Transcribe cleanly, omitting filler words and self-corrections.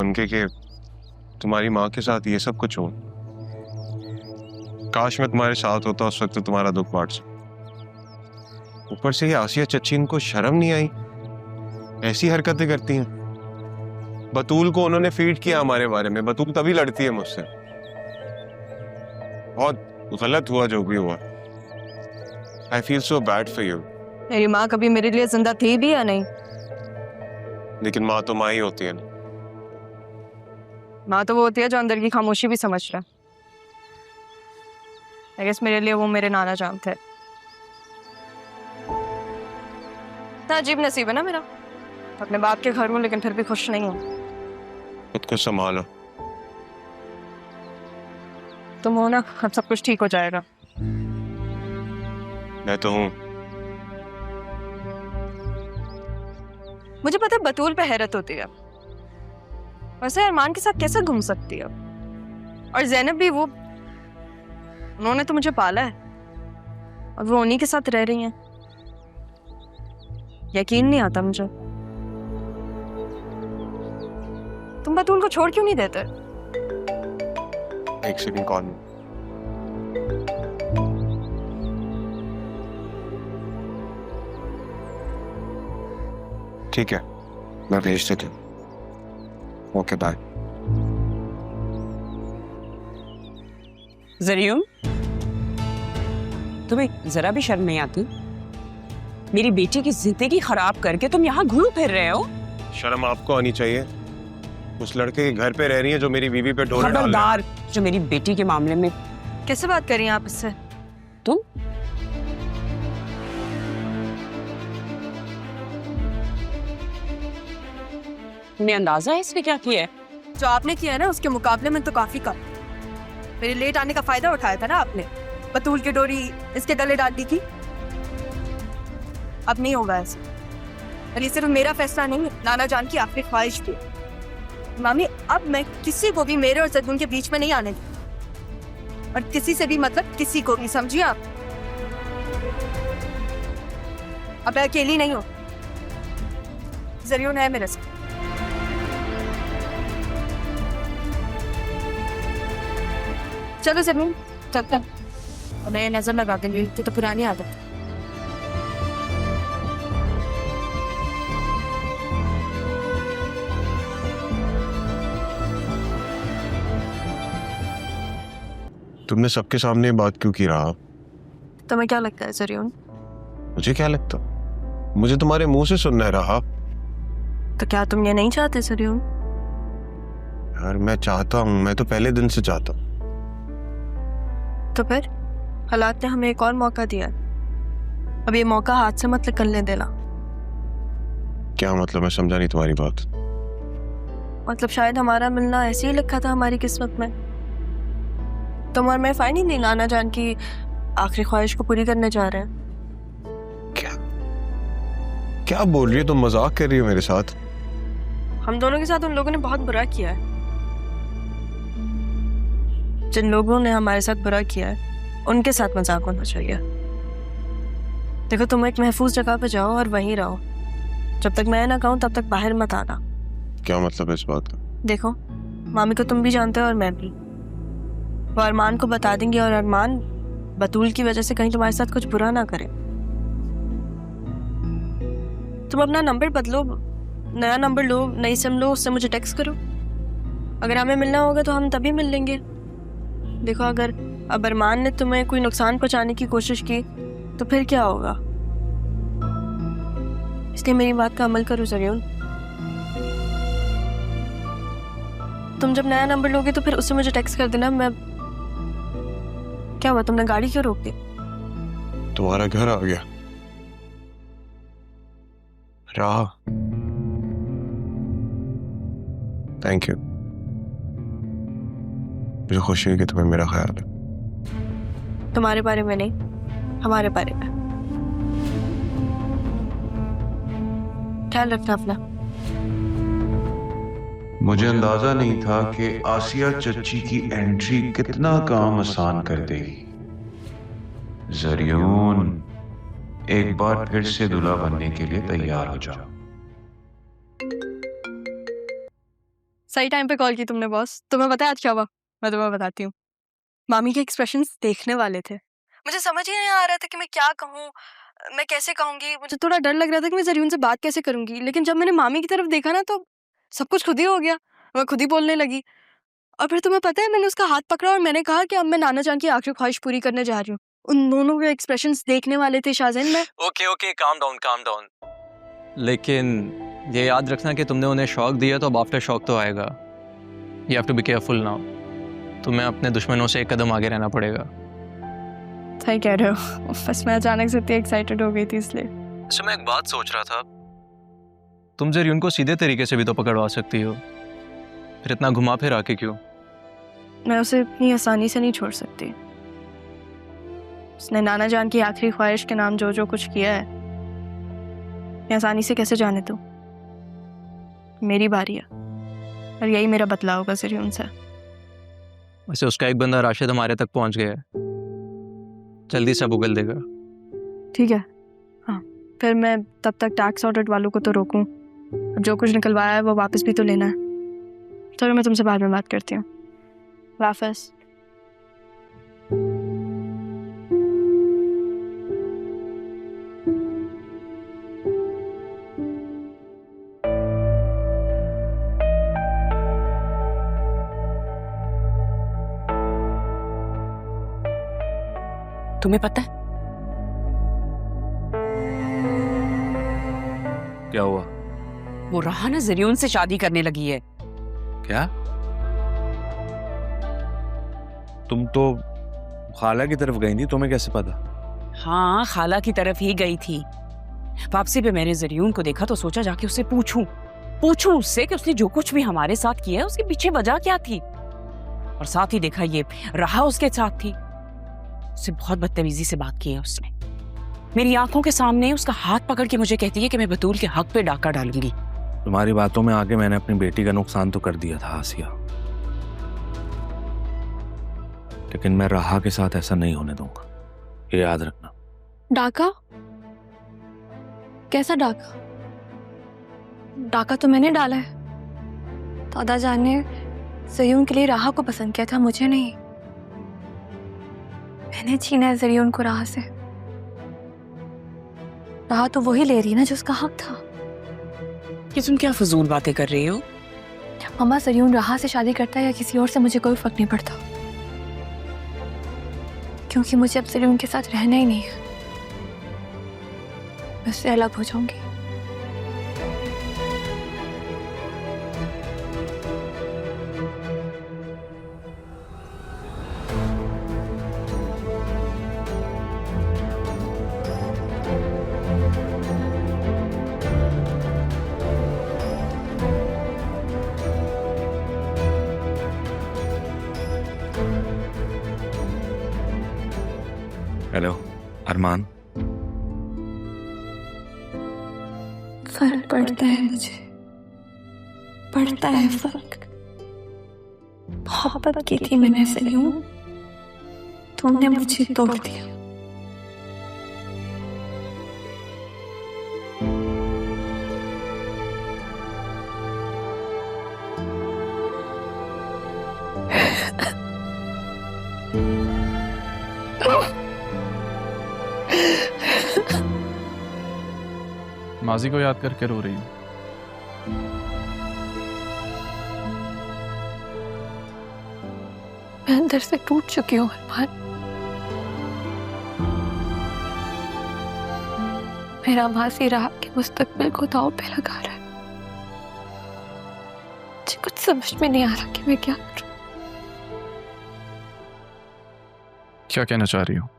सुन के तुम्हारी माँ के साथ ये सब कुछ हो। काश मैं तुम्हारे साथ होता, उस वक्त तुम्हारा दुख बांट सकता। ऊपर से ये आसिया चच्ची, इनको शर्म नहीं आई, ऐसी हरकतें करती हैं। बतूल को उन्होंने फीड किया हमारे बारे में, बतूल तभी लड़ती है मुझसे। बहुत गलत हुआ जो भी हुआ। I feel so bad for you. मेरी माँ कभी मेरे लिए जिंदा थी भी या नहीं? लेकिन माँ तो माँ ही होती है ना। माँ तो वो होती है जो अंदर की खामोशी भी समझ रहा। I guess मेरे लिए वो मेरे नाना जान थे। इतना अजीब नसीब है ना मेरा, अपने बाप के घर में, लेकिन फिर भी खुश नहीं हूँ। खुद को संभालो। तुम हो ना, अब सब कुछ ठीक हो जाएगा। मैं तो हूँ। मुझे पता है बतूल पे हैरत होती है, वैसे अरमान के साथ कैसे घूम सकती है? और ज़ैनब भी, वो उन्होंने तो मुझे पाला है और वो उन्हीं के साथ रह रही हैं। यकीन नहीं आता मुझे। तुम बतूल को छोड़ क्यों नहीं देते? एक सेकंड कॉल में। ठीक है, मैं भेज देती हूँ। Okay bye. ज़रियुन, तुम्हें जरा भी शर्म नहीं आती? मेरी बेटी की जिंदगी खराब करके तुम यहाँ घूम फिर रहे हो। शर्म आपको आनी चाहिए। उस लड़के के घर पे रह रही है जो मेरी बीवी पे डोरे डाल रहा है। खबरदार, जो मेरी बेटी के मामले में। कैसे बात कर रही हैं आप इससे? तुम तुम्हें अंदाजा है इसने क्या किया है? जो आपने किया है ना, उसके मुकाबले में तो काफी कम। मेरे लेट आने का फायदा उठाया था ना आपने, बतूल की डोरी इसके गले डाल दी थी। अब नहीं होगा ऐसे। और ये सिर्फ मेरा फैसला नहीं है, नाना जान की आखिरी ख्वाहिश थी। मामी, अब मैं किसी को भी मेरे और ज़ैनब के बीच में नहीं आने दूँ। और किसी से भी मतलब किसी को भी, समझिए आप? अब मैं अकेली नहीं हूँ, ज़रियुन है मेरे साथ। चलो ज़रियुन, चलते हैं। मैं नजर लगा देंगे, तो पुरानी आदत है। तुमने सबके सामने बात क्यों की रहा? तुम्हें क्या लगता है ज़रियुन? मुझे क्या लगता? मुझे तुम्हारे मुंह से सुनना है रहा। तो क्या तुम ये नहीं चाहते ज़रियुन? यार मैं चाहता हूँ, मैं तो पहले दिन से चाहता हूँ। तो फिर हालात ने हमें एक और मौका दिया। अब ये मौका हाथ से मत निकलने देना। क्या मतलब? मैं समझा नहीं तुम्हारी बात। मतलब शायद हमारा मिलना ऐसे ही लिखा था हमारी किस्मत में। तुम और मैं फाइनली नाना जान की आखिरी ख्वाहिश को पूरी करने जा रहे हैं। क्या क्या बोल रही है तुम? मजाक कर रही हो मेरे साथ? हम दोनों के साथ उन लोगों ने बहुत बुरा किया है। जिन लोगों ने हमारे साथ बुरा किया है उनके साथ मजाक होना चाहिए। देखो, तुम एक महफूज जगह पे जाओ और वहीं रहो। जब तक मैं ना कहूँ तब तक बाहर मत आना। क्या मतलब है इस बात का? देखो, मामी को तुम भी जानते हो और मैं भी। वो अरमान को बता देंगे और अरमान बतूल की वजह से कहीं तुम्हारे साथ कुछ बुरा ना करे। तुम अपना नंबर बदलो, नया नंबर लो, नई सिम लो, उससे मुझे टेक्स्ट करो। अगर हमें मिलना होगा तो हम तभी मिल लेंगे। देखो, अगर अब अरमान ने तुम्हें कोई नुकसान पहुंचाने की कोशिश की तो फिर क्या होगा? इसलिए मेरी बात का अमल करो ज़रियुन। तुम जब नया नंबर लोगे तो फिर उससे मुझे टेक्स्ट कर देना। मैं क्या हुआ, तुमने गाड़ी क्यों रोक दी? तुम्हारा घर आ गया राह। Thank you. मुझे खुशी है कि तुम्हें मेरा ख्याल है। तुम्हारे बारे में नहीं, हमारे बारे में। ख्याल रखना अपना। मुझे अंदाजा नहीं था कि आसिया चच्ची की एंट्री कितना काम आसान कर देगी। ज़रियुन, एक बार फिर से दूल्हा बनने के लिए तैयार हो जाओ। सही टाइम पे कॉल की तुमने बॉस। तुम्हें पता है आज क्या हुआ? मैं तुम्हें बताती हूँ। मामी के एक्सप्रेशंस देखने वाले थे। मुझे समझ ही नहीं आ रहा था कि मैं क्या कहूँ, मैं कैसे कहूँगी। मुझे थोड़ा डर लग रहा था कि मैं ज़रियून से बात कैसे करूँगी, लेकिन जब मैंने मामी की तरफ देखा ना तो सब कुछ खुद ही हो गया। मैं खुद ही बोलने लगी। और फिर तुम्हें पता है मैंने उसका हाथ पकड़ा और मैंने कहा कि अब मैं नाना जान की आखिरी ख्वाहिश पूरी करने जा रही हूँ। उन दोनों के एक्सप्रेशंस देखने वाले थे शाहजैन। मैं ओके काम डाउन। लेकिन ये याद रखना कि तुमने उन्हें शॉक दिया तो अब आफ्टर शॉक तो आएगा। You have to be careful now. तुम्हें अपने दुश्मनों से एक कदम आगे रहना पड़ेगा। सही कह रहे हो, बस मैं अचानक से इतनी एक्साइटेड हो गई थी इसलिए। अच्छा, मैं एक बात सोच रहा था, तुम ज़रियून को सीधे तरीके से भी तो पकड़वा सकती हो, फिर इतना घुमा फिर आके क्यों? मैं उसे इतनी आसानी से नहीं छोड़ सकती। उसने नाना जान की आखिरी ख्वाहिश के नाम जो कुछ किया है, मैं आसानी से कैसे जाने दूं? मेरी बारी है और यही मेरा बदला होगा ज़रियून से। वैसे उसका एक बंदा राशिद हमारे तक पहुंच गया है, जल्दी से उगल देगा। ठीक है, हाँ। फिर मैं तब तक टैक्स ऑडिट वालों को तो रोकूं, अब जो कुछ निकलवाया है वो वापस भी तो लेना है। चलो मैं तुमसे बाद में बात करती हूँ। वापस। तुम्हें पता है क्या हुआ? वो राहा ना ज़रियून से शादी करने लगी है। क्या? तुम तो खाला की तरफ गई थी, तुम्हें कैसे पता? हाँ, खाला की तरफ ही गई थी। वापसी पे मैंने ज़रियून को देखा तो सोचा जाके उससे पूछूं उससे कि उसने जो कुछ भी हमारे साथ किया है उसके पीछे वजह क्या थी। और साथ ही देखा ये राहा उसके साथ थी। उससे बहुत बदतमीजी से बात की है उसने। मेरी आंखों के सामने उसका हाथ पकड़ के मुझे कहती है कि मैं बतूल के हक पे डाका डालूंगी। तुम्हारी बातों में आके मैंने अपनी बेटी का नुकसान तो कर दिया था आसिया, लेकिन मैं राहा के साथ ऐसा नहीं होने दूंगा, ये याद रखना। डाका? कैसा डाका? डाका तो मैंने डाला है। दादा जान ने ज़रियून के लिए राहा को पसंद किया था, मुझे नहीं। मैंने छीना है ज़रियून को राहा से। राहा तो वही ले रही है ना जो उसका हक था। ये तुम क्या फजूल बातें कर रही हो? मम्मा, ज़रियून राहा से शादी करता है या किसी और से मुझे कोई फर्क नहीं पड़ता, क्योंकि मुझे अब ज़रियून के साथ रहना ही नहीं है। मैं उससे अलग हो जाऊंगी। हेलो अरमान। फर्क पड़ता है मुझे, पड़ता है फर्क। मोहब्बत की थी मैंने ज़रियून, तुमने मुझे तोड़ दिया। माजी को याद करके रो रही हूँ। मैं अंदर से टूट चुकी हूँ अरमान। मेरा मासी राह के मुस्तकबिल को दांव पे लगा रहा है। मुझे कुछ समझ में नहीं आ रहा कि मैं क्या करूं। क्या कहना चाह रही हूँ?